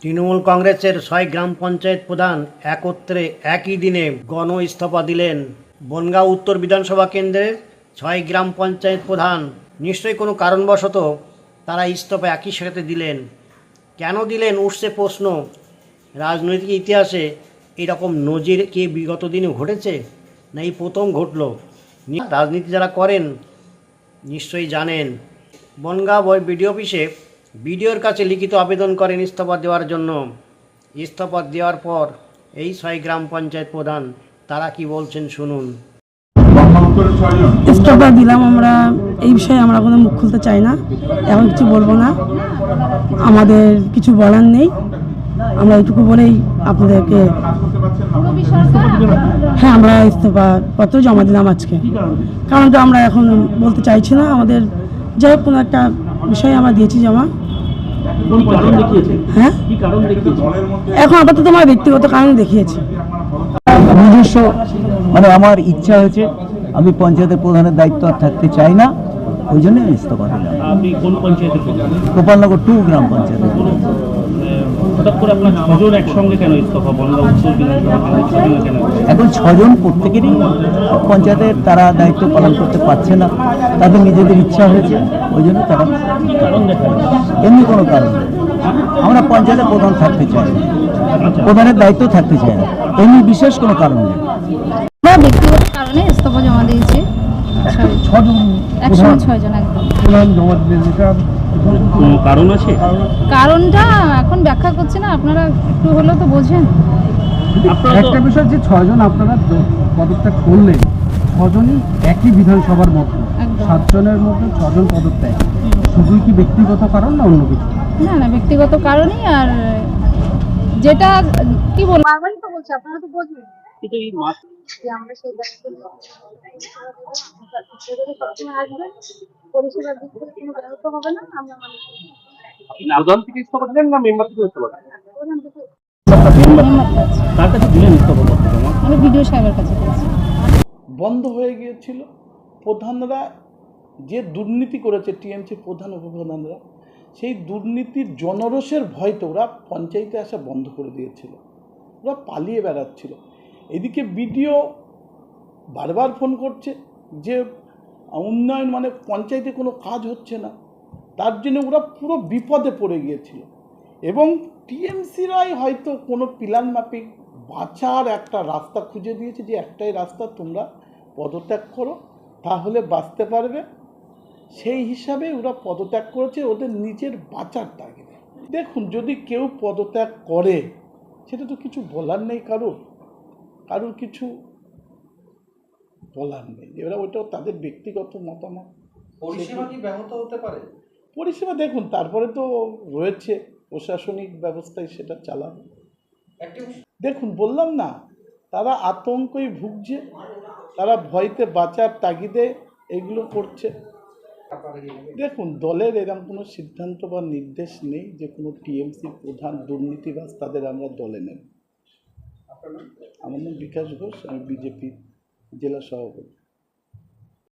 তৃণমূল কংগ্রেসের ৬ গ্রাম পঞ্চায়েত প্রধান একত্রে একই দিনে গণ ইস্তফা দিলেন। বনগাঁ উত্তর বিধানসভা কেন্দ্রের ৬ গ্রাম পঞ্চায়েত প্রধান নিশ্চয়ই কোনো কারণবশত তারা ইস্তফা একই সাথে দিলেন। কেন দিলেন উঠছে প্রশ্ন। রাজনৈতিক ইতিহাসে এরকম নজির কি বিগত দিনে ঘটেছে, না এই প্রথম ঘটল? রাজনীতি যারা করেন নিশ্চয়ই জানেন। বনগাঁ বিডিও অফিসে বিডিওর কাছে লিখিত আবেদন করেন ইস্তফা দেওয়ার জন্য। ইস্তফা দেওয়ার পর এই ৬ গ্রাম পঞ্চায়েত প্রধান তারা কি বলছেন শুনুন। ইস্তফা দিলাম, আমরা এই বিষয়ে আমরা কোনো মুখ খুলতে চাই না, এখন কিছু বলবো না, আমাদের কিছু বলার নেই। আমরা এইটুকু বলেই আপনাদেরকে, হ্যাঁ আমরা ইস্তফা পত্র জমা দিলাম আজকে। কারণটা আমরা এখন বলতে চাইছি না, আমাদের যাই হোক কোনো একটা বিষয়ে আমরা দিয়েছি জমা। হ্যাঁ এখন আপাতত আমার ব্যক্তিগত কারণ দেখিয়েছি। নিজস্ব আমার ইচ্ছা হয়েছে, আমি পঞ্চায়েতের প্রধানের দায়িত্ব আর থাকতে চাই না, ওই জন্য আমি ইস্তফা দিলাম। আপনি কোন পঞ্চায়েতের প্রধান? গোপালনগর 2 গ্রাম পঞ্চায়েতের প্রধান। হঠাৎ করে আপনার 6 জন একসঙ্গে কেন ইস্তফা? বনগাঁ উত্তর বিধানসভা কেন? এখন 6 জন প্রত্যেকেরই পঞ্চায়েতের তারা দায়িত্ব পালন করতে পারছে না, তাদের নিজেদের ইচ্ছা হয়েছে, ওই জন্য তারা। কারণ দেখা যাচ্ছে এমনি কোনো কারণ নেই। আমরা পঞ্চায়েতের প্রধান থাকতে চাই না, প্রধানের দায়িত্ব থাকতে চাই না, এমনি বিশেষ কোনো কারণ নেই। আমরা ব্যক্তিগত কারণে ইস্তফা জমা দিয়েছি। 6 জন 106 জন একদম। জমা দিলেন, এটা কোনো কারণ আছে? কারণটা এখন ব্যাখ্যা করছি না, আপনারা একটু হলেও তো বোঝেন। একটা বিষয় যে 6 জন আপনারা পদত্যাগ করলেন, 6 জনই একই বিধানসভার মধ্যে, একদম। 7 জনের মধ্যে 6 জন পদত্যাগ, শুধুই কি ব্যক্তিগত কারণ না অন্য কিছু? না না, ব্যক্তিগত কারণই। আর যেটা কি বলবো, বারবারই তো বলছি, আপনারা তো বোঝেন কিন্তু এই মাস যে আমরা সেই দায়িত্ব সবসময় আসবেন, পরিষেবার দিক থেকে কোনো ব্যাহত হবে না। আমরা প্রধান থেকে ইস্তফা দিলেন না মেম্বার থেকে ইস্তফা দিলেন? প্রধান থেকে কার কাছে দিলেন ইস্তফা পত্র জমা? আমরা বিডিও সাহেবের কাছে পেয়েছি। বন্ধ হয়ে গিয়েছিল। প্রধানরা যে দুর্নীতি করেছে, টিএমসি প্রধান উপপ্রধানরা, সেই দুর্নীতির জনরোষের ভয়তে ওরা পঞ্চায়েতে আসা বন্ধ করে দিয়েছিল, ওরা পালিয়ে বেড়াচ্ছিল। এদিকে বিডিও বারবার ফোন করছে যে উন্নয়ন পঞ্চায়েতে কোনো কাজ হচ্ছে না, তার জন্য ওরা পুরো বিপদে পড়ে গিয়েছিল। এবং টিএমসিরাই হয়তো কোনো প্ল্যান মাফিক বাঁচার একটা রাস্তা খুঁজে দিয়েছে, যে একটাই রাস্তা, তোমরা পদত্যাগ করো তাহলে বাঁচতে পারবে। সেই হিসাবে ওরা পদত্যাগ করেছে ওদের নিজের বাঁচার তাগিদে। দেখুন, যদি কেউ পদত্যাগ করে সেটা তো কিছু বলার নেই, কারোর কিছু বলার নেই। এরা ওইটাও তাদের ব্যক্তিগত মতামত। পরিষেবা কি ব্যাহত হতে পারে? পরিষেবা দেখুন, তারপরে তো রয়েছে প্রশাসনিক ব্যবস্থায় সেটা চালানো। দেখুন, বললাম না, তারা আতঙ্কই ভুগছে, তারা ভয়তে বাঁচার তাগিদে এগুলো করছে। দেখুন, দলের এরকম কোনো সিদ্ধান্ত বা নির্দেশ নেই যে কোনো টিএমসি প্রধান দুর্নীতিবাজ তাদের আমরা দলে নেব। আমার নাম বিকাশ ঘোষ, আমি বিজেপি জেলা সভাপতি।